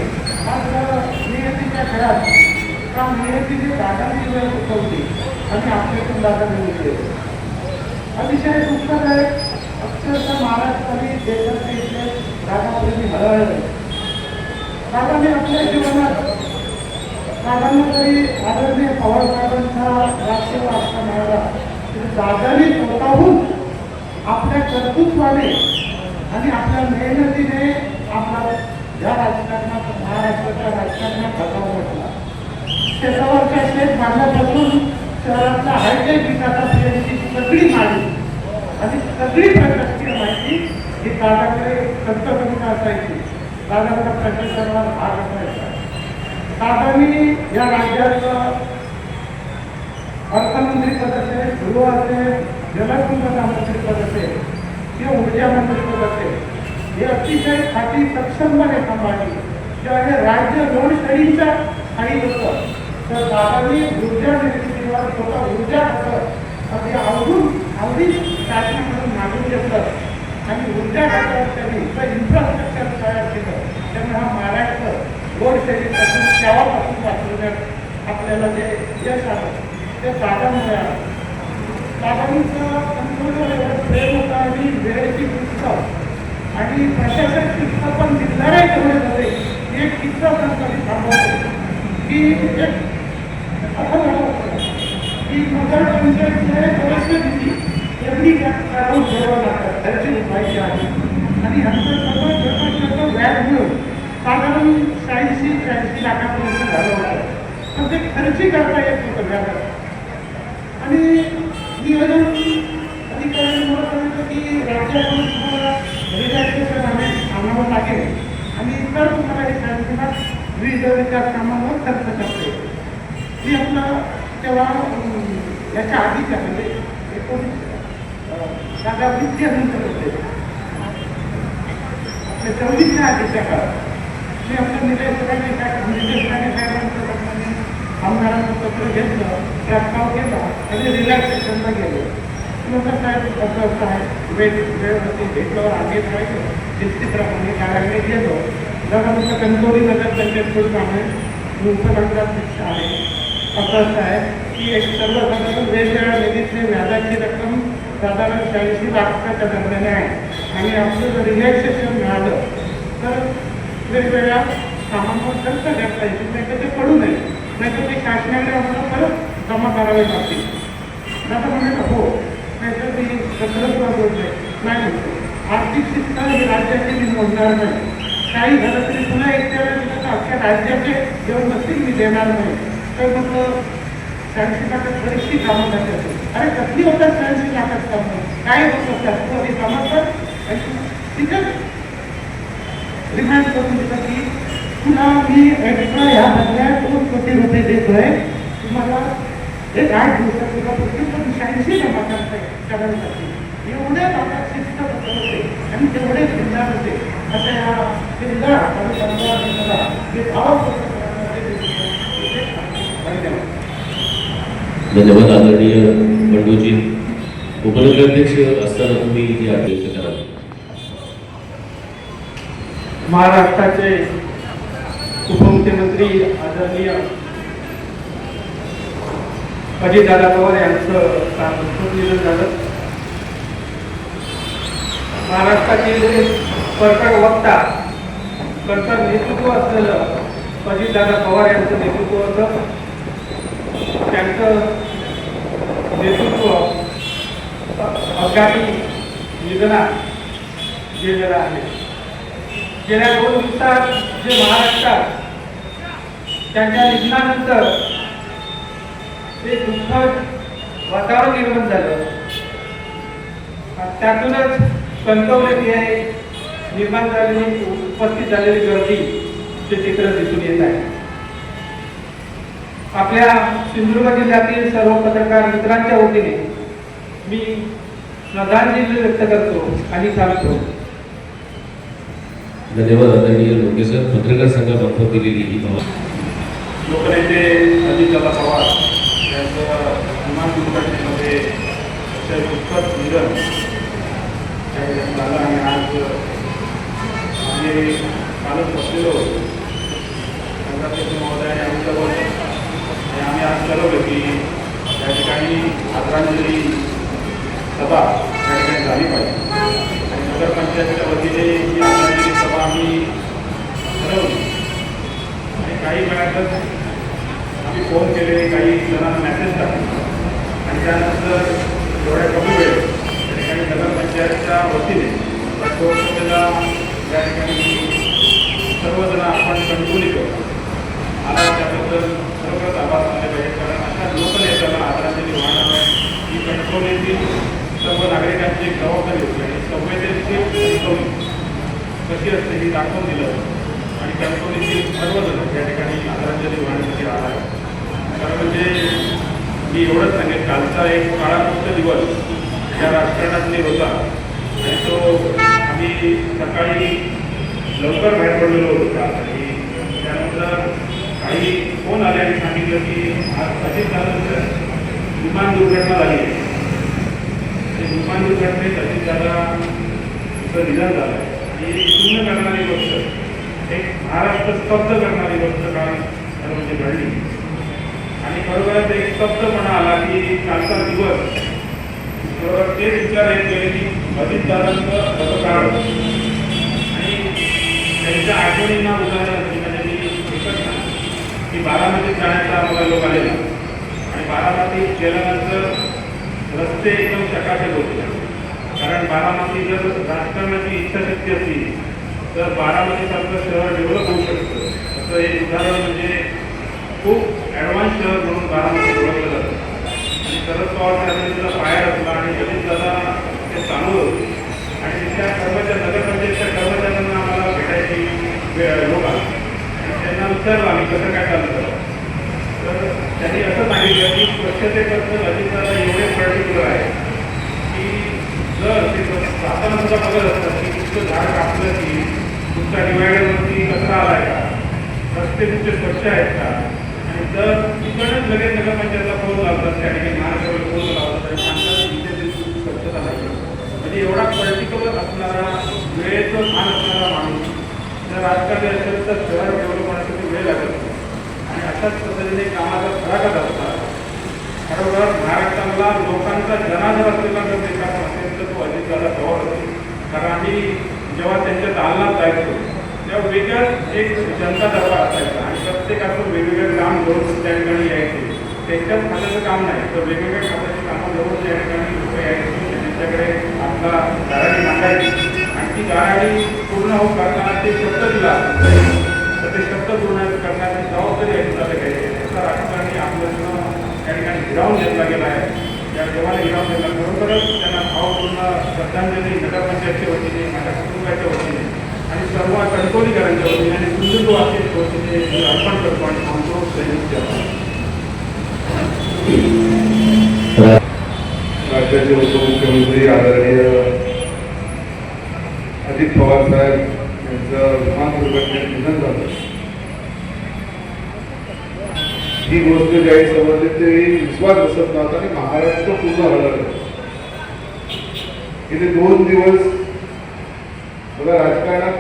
मात्र नियतीच्या घरात का नियतीने दादाची वेळ चुकवली आणि आपल्यातून दादा निवडून गेले. अतिशय दुःखदायक अक्षरशः महाराष्ट्राने देशाचे इथले दादाप्रेमी हळहळले. दादाने आपल्या जीवनात दादांना तरी आदरणीय पवारसाहेबांचा राष्ट्रीय वारसा मिळाला तरी दादाने स्वतःहून आपल्या कर्तृत्वाने आणि आपल्या मेहनतीने आपला या राजकारणात महाराष्ट्राच्या राजकारणात घाटावर बसला. शेतावरच्या शेत बांधल्यापासून शहरातल्या हायटेक विकासापर्यंतची सगळी माहिती आणि सगळी प्रशासकीय माहिती ही दादाकडे तंत्रज्ञ असायची. दादाचा प्रशासनावर भाग असायचा. दादांनी या राज्याचं अर्थमंत्रीपद असेल, गृह असेल, जलसंपदा मंत्रीपद असेल किंवा ऊर्जा मंत्रीपद असेल हे अतिशय खाती सक्षमपणे सांभाळली. जेव्हा हे राज्य लोड शेडिंगच्या खाली होतं तर दादांनी ऊर्जा निर्मितीवर स्वतः ऊर्जा खातं अगदी आवडीच शासनाकडून मागून घेतलं आणि ऊर्जा खात्यावर त्यांनी इन्फ्रास्ट्रक्चर तयार केलं. त्यामुळे हा महाराष्ट्र लोड शेडिंगपासून त्यावापासून वाचवण्यात आपल्याला जे यश आलं ते दादांमुळे आलं. दादांचं संपूर्ण प्रेम होतं आणि वेळेची पुस्तक आणि प्रशासन शिस्त पण जिल्हाही तेवढे झाले. एक किस्सा कधी थांबवतो की एक असं म्हणत की नगर पंचायतीमध्ये परिस्थिती एवढी काढून ठेवावं लागतात त्याची माहिती आहे आणि ह्यांचं सगळं व्याज मिळून साधारण 80-83 लाखापर्यंत झालं होतं. पण ते खर्ची करता येत होतं व्याजात आणि नियोजन अधिकाऱ्यांमुळे सांगितलं की राज्यातून तुम्हाला रिलॅक्सेशन आणावं लागेल आणि तर तुम्हाला हे शासनात वीज विकास कामावर खर्च करता येईल. ही आपलं तेव्हा याच्या आधीच्या म्हणजे 19 दादा विद्यानंतर होते आपल्या 24च्या आधीच्या काळात मी आपल्या निलेश राणे साहेबांचं आमदारांचं पत्र घेतलं, प्रस्ताव केला आणि रिलॅक्सेशनला गेलो. नंतर साहेब असं आहे वेळवरती भेटल्यावर आगे राहायचं शिस्तीप्रमाणे कार्यालयात गेलो. जरा म्हटलं कणकवली नगर पंचायत आहे, मी उपनगराध्यक्ष आहे. असं आहे की एक सर्वसाधारण वेगवेगळ्या निधीतली व्याजाची रक्कम साधारण 80 लाखाच्या दरम्यान आहे आणि आपलं जर रिलॅक्सेशन मिळालं तर वेगवेगळ्या कामांवर खर्च करता येईल. नाही तर ते पडू नये, नाही तर ते शासनाकडे आम्हाला परत जमा करावे लागतील. आता म्हणायचं हो, नाही तर ती कसरत नाही. आर्थिक शिस्त ही राज्याची मी मोडणार नाही. काही झालं तरी पुन्हा एकट्याला दिलं तर अख्ख्या राज्याचे जेवण नसतील मी देणार नाही. तर मग 80 लाखात बरीचशी कामं करतात. अरे कसली होतात 80 लाखात कामं? काय होतं शास्त्रवादी कामं तर तिथंच रिमाइंड करून देतं की तुला मी एक्स्ट्रा ह्या बदल्या 2 कोटी रुपये देतोय, तुम्हाला एक 8 दिवसात तुला पण 80 जमा करण्यासाठी. एवढे लोकांत शिस्त होते आणि तेवढे जिल्हा होते. अशा या जिल्हा धन्यवाद आदरणीय बंडूजी. उपनगराध्यक्ष असताना तुम्ही जी व्यक्त कराल. महाराष्ट्राचे उपमुख्यमंत्री आदरणीय अजितदादा पवार यांचं काल निधन झालं. महाराष्ट्रातील परखड वक्ता, कर्तव्य नेतृत्व असलेलं अजितदादा पवार यांचं नेतृत्व होतं. त्यांचं नेतृत्व अपघाती निधनात गेलेलं आहे. गेल्या 2 दिवसात जे महाराष्ट्रात त्यांच्या निधनानंतर ते दुःखद वातावरण निर्माण झालं. त्यातूनच कणकवलीत निर्माण झालेली उपस्थित झालेली गर्दी ते चित्र दिसून येत आहे. आपल्या सिंधुदुर्ग जिल्ह्यातील सर्व पत्रकार मित्रांच्या वतीने मी श्रद्धांजली व्यक्त करतो आणि सांगतो. धन्यवाद आदरणीय लोकेसर. पत्रकार संघामार्फत दिलेली ही भावना. लोकनेते अजितदादा पवार यांचं विमान दुर्घटनेमध्ये अशा दुःखद निधन झालं आणि आज आम्ही कालच बसलेलो संघाध्यक्ष महोदयाने आमच्यावर आणि आम्ही आज ठरवलं की त्या ठिकाणी आदरांजली सभा त्या ठिकाणी झाली पाहिजे आणि नगरपंचायतीच्या वतीने ही आदरांजली सभा आम्ही ठरवली. आणि काही वेळातच आम्ही फोन केले, काही जणांना मेसेज टाकले आणि त्यानंतर एवढ्या कमी वेळ त्या ठिकाणी नगरपंचायतच्या वतीने त्याला या ठिकाणी सर्वजण आपण कणकवली करू आला त्याबद्दल खरोखरच आभार मानले पाहिजे. कारण अशा लोकनेत्याला आदरांजली वाहणं ही कणकवलीतील सर्व नागरिकांची एक जबाबदारी होती आणि संवेदनशील कणकवली कशी असते ही दाखवून दिलं आणि कणकवलीतील सर्वजण या ठिकाणी आदरांजली वाहण्यासाठी आला आहे. खरं म्हणजे मी एवढंच सांगेन, कालचा एक काळामुक्त दिवस या राजकारणातली होता आणि तो आम्ही सकाळी लवकर बाहेर पडलेलो होतो आणि त्यानंतर काही फोन आले आणि सांगितलं की आज अजितदादांचं विमान दुर्घटना झाली आहे. विमान दुर्घटनेत अजितदादांचं निधन झालं आहे. ही शून्य करणारी गोष्ट, एक महाराष्ट्र स्तब्ध करणारी गोष्ट काल म्हणजे घडली आणि खरोखरच एक स्तब्धपणा आला की कालचा दिवस बरोबर तेच विचार येत गेले की अजितदादांचं कसं काळ आणि त्यांच्या आठवणींना उदाहरण म्हणजे मी एकच सांगतो की बारामतीत जाण्याचा आम्हाला लोक आलेला आणि बारामतीत गेल्यानंतर रस्ते एकदम चकाचक होते. कारण बारामती जर राजकारणाची इच्छाशक्ती असली तर बारामतीसारखं शहर डेव्हलप होऊ शकतं. असं एक उदाहरण म्हणजे खूप ॲडव्हान्स शहर म्हणून बारामती ओळखलं जातं आणि शरद पवार साहेबांचा पाया असला आणि अजितदादा ते चालू होते आणि त्या नगरपंचायतच्या कर्मचाऱ्यांना आम्हाला भेटायची लोक आली आणि त्यांना विचारलं आम्ही कसं काय चालतं. तर त्यांनी असं सांगितलं की स्वच्छतेबद्दल अजितदादा एवढे पर्टिक्युलर आहे की जर ते जाताना सुद्धा बघत असतात की तुमचं झाड कापलं की तुमच्या डिवायडरवरती कचरा आला आहे का, रस्ते तुमचे स्वच्छ आहेत का आणि जर तिकडनंच लगेच नगरपंचायतला फोन लावतात त्या ठिकाणी महाराष्ट्राला फोन लावतात आणि सांगतात इथे तुमची स्वच्छता नाही. म्हणजे एवढा पर्टिक्युलर असणारा, वेळेचं भान असणारा माणूस जर राजकारणी असेल तर शहर डेव्हलप होण्यासाठी वेळ लागत नाही आणि अशाच पद्धतीने कामाचा फराकच असतात. खरोखर महाराष्ट्राला लोकांचा जनाधार असलेला जर देशात असेल तर तो अजितदादा पवार होते. कारण आम्ही जेव्हा त्यांच्या दालनात जायचो तेव्हा वेगळाच एक जनता दरबार असायचा आणि प्रत्येकाचं वेगवेगळे काम घेऊन त्या ठिकाणी यायचे. त्यांच्याच खात्याचं काम नाही तर वेगवेगळ्या खात्याची कामं घेऊन त्या ठिकाणी लोक यायचे. त्यांच्याकडे आपला गाराडी मागायची आणि ती गाराडी पूर्ण होऊ करताना ते शब्द दिला तर ते शब्द पूर्ण करण्याची जबाबदारी अजितदादा घ्यायची. त्याचा राजकारणी आपल्याला त्या ठिकाणी हिरावून घेतला गेला आहे. त्या देवाला हिरावून घेतला. खरोखरच त्यांना भावपूर्ण श्रद्धांजली नगरपंचायतच्या वतीने, माझ्या कुटुंबाच्या वतीने आणि सर्व कणकवलीकरांच्या वतीने आणि सिंधुदुर्गवासीयांच्या वतीने मी अर्पण करतो आणि सांगतो सैनिक जवान. राज्याचे उपमुख्यमंत्री आदरणीय अजित पवार साहेब यांचं विमान दुर्घटनेत निधन झालं. ही गोष्ट ज्यावेळी समजली त्यावेळी विश्वास बसत नव्हता आणि महाराष्ट्र पूर्ण हरवलं. गेले 2 दिवस बघा राजकारणात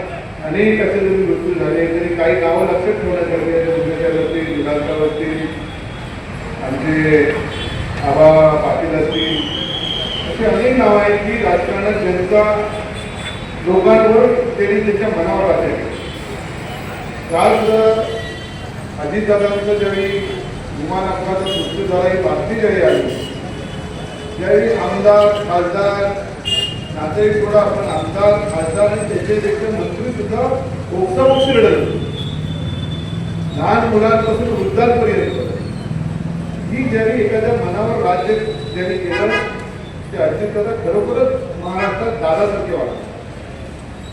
अनेक असे जरी मृत्यू झाले तरी काही नावं लक्षात ठेवण्यासारखे दुर्गावरती विधानसभावरती आमचे आबा पाटील असतील अशी अनेक नावं आहेत की राजकारणात जनता लोकांवर त्यांनी त्यांच्या मनावर असेल. काल अजितदादांचं ज्यावेळी विमान अपघातात मृत्यू झाला ही बातमी ज्यावेळी आली ज्यावेळी आमदार खासदार नातेवाईक थोडा आपण आमदार खासदार आणि त्याचे मंत्री सुद्धा ओक्साबोक्स लढत लहान मुलांपासून वृद्धांपर्यंत ही ज्यावेळी एखाद्या मनावर राज्य ज्यांनी केलं ते अजितदादा खरोखरच महाराष्ट्रात दादासारखे वाटतात.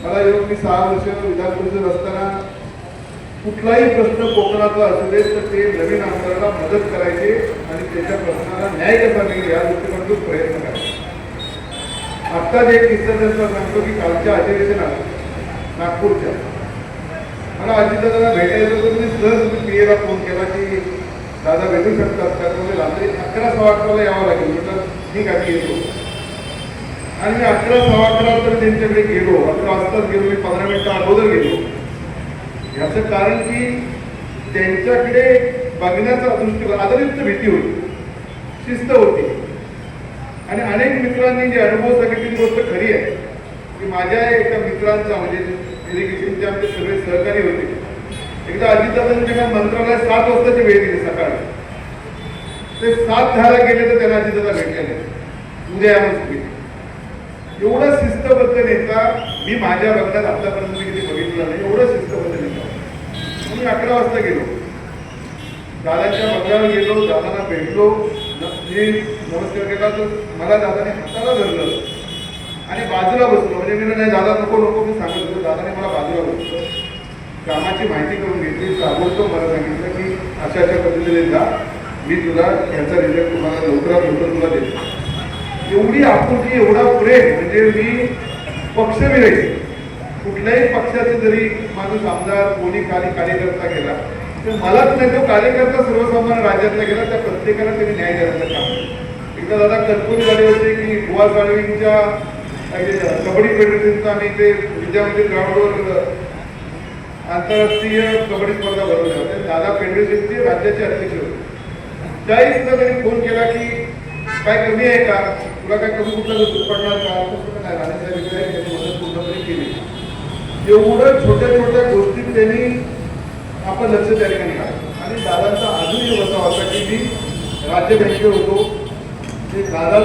मला येऊन मी 6 वर्ष विधान परिषद असताना कुठलाही प्रश्न कोकणातला असू दे तर ते नवीन आमदाराला मदत करायचे आणि त्याच्या प्रश्नाला न्याय कसा मिळेल या दृष्टिकोनातून प्रयत्न करायचे. आत्ताच एक किस्सा त्यांचा सांगतो की कालच्या अधिवेशनात नागपूरच्या मला अजितदादांना भेटायचं तर मी सहज पीएला फोन केला की दादा भेटू शकतात का? म्हणजे रात्री 11:15 यावं लागेल म्हटलं ठीक आहे येतो. आणि मी 11:15 तर त्यांच्याकडे गेलो. 11 वाजताच गेलो. मी 15 मिनिटं अगोदर गेलो. याचं कारण की त्यांच्याकडे बघण्याचा दृष्टिकोन आदरयुक्त भीती होती, शिस्त होती. आणि अनेक मित्रांनी जे अनुभव सांगितली ती गोष्ट खरी आहे की माझ्या एका मित्रांचा म्हणजे इरिगेशनचे आमचे सगळे सहकारी होते. एकदा अजितदादांनी त्यांना मंत्रालयात 7 वाजताची वेळ दिली सकाळी. ते 7:10 गेले तर त्यांना अजितदादा भेटले नाही. उद्या यामध्ये एवढं शिस्तबद्ध नेता मी माझ्या बघण्यात आतापर्यंत मी कधी बघितलं नाही. एवढं शिस्तबद्ध नेता. मी 11 वाजता गेलो. दादाच्या बंगल्यावर गेलो. दादांना भेटलो. मी नमस्कार केला तर मला दादाने हाताला धरलं आणि बाजूला बसलो. म्हणजे मी नाही दादा नको नको मी सांगत होतो. दादाने मला बाजूला बसलो. कामाची माहिती करून घेतली. ताबडतोब मला सांगितलं की अशा अशा पद्धतीने जा, मी तुला याचा रिझल्ट तुम्हाला लवकरात लवकर तुला देतो. एवढी आपुलकी एवढा प्रेम म्हणजे मी पक्षविरहित कुठल्याही पक्षाचे जरी माणूस आमदार कोणी कार्यकर्ता गेला तर मलाच नाही तो कार्यकर्ता सर्वसामान्य राज्यातला गेला त्या प्रत्येकाला त्यांनी न्याय देण्याचं काम केलं. एकदा दादा कल्पनी झाले होते की बुवा साळवींच्या कबड्डी फेडरेशनचा आणि ते विद्यामंदिर ग्राउंडवर आंतरराष्ट्रीय कबड्डी स्पर्धा भरवल्या होत्या. दादा फेडरेशनचे राज्याचे अध्यक्ष होते. त्यावेळेस त्यांनी फोन केला की काय कमी आहे का, तुला काय कमी कुठला पडणार का? नाही, राणेसाहेब त्यांनी मदत पूर्णपणे केली. एवढं छोट्या छोट्या गोष्टीत त्यांनी आपण लक्ष त्या ठिकाणी काढलं. आणि दादांचा अजूनही बसा होता की मी राज्य बँकेवर होतो. ते दादा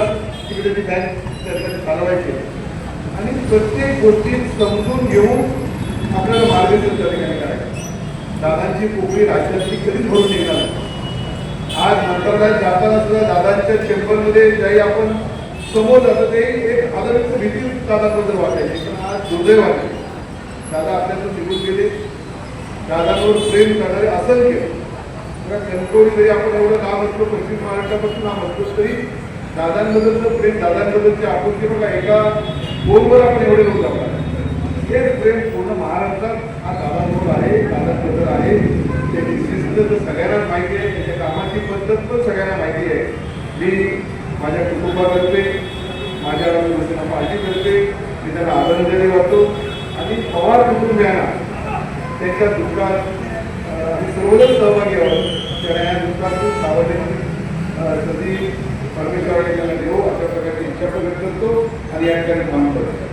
तिकडे ती बँक त्याच्याने चालवायची आणि प्रत्येक गोष्टी समजून घेऊन आपल्याला मार्गदर्शन त्या ठिकाणी करायचं. दादांची पोकळी राज्यातली कधीच भरून निघणार नाही. आज मंत्रालयात जाताना सुद्धा दादांच्या चेंबरमध्ये ज्याही आपण समोर जातो ते एक आदरयुक्त भीती दादाबद्दल वाटायची. पण आज दुर्दैवाने दादा आपल्यातून निघून गेले. दादांवर प्रेम करणारे असंख्य कणकवली जरी आपण एवढं नाव असलो, पश्चिम महाराष्ट्रापासून नाव असलो तरी दादांबद्दलचं प्रेम दादांबद्दलची आपुलकी बघा एका फोनवर आपण एवढे लोक लागतात. हे प्रेम पूर्ण महाराष्ट्रात हा दादांवर आहे, दादांबद्दल आहे. त्याची शिस्त तर सगळ्यांनाच माहिती आहे, त्याच्या कामाची पद्धत पण सगळ्यांना माहिती आहे. मी माझ्या कुटुंबातर्फे माझ्या काळजीतर्फे मी त्यांना आदरांजली वाटतो आणि पवार कुटुंबियांना त्यांच्या दुःखात आम्ही सर्वजण सहभागी आहोत. त्या या दुःखातून सावधानी सदी परमेश्वराने त्यांना देऊ अशा प्रकारची इच्छा प्रकट करतो आणि या ठिकाणी काम करतो.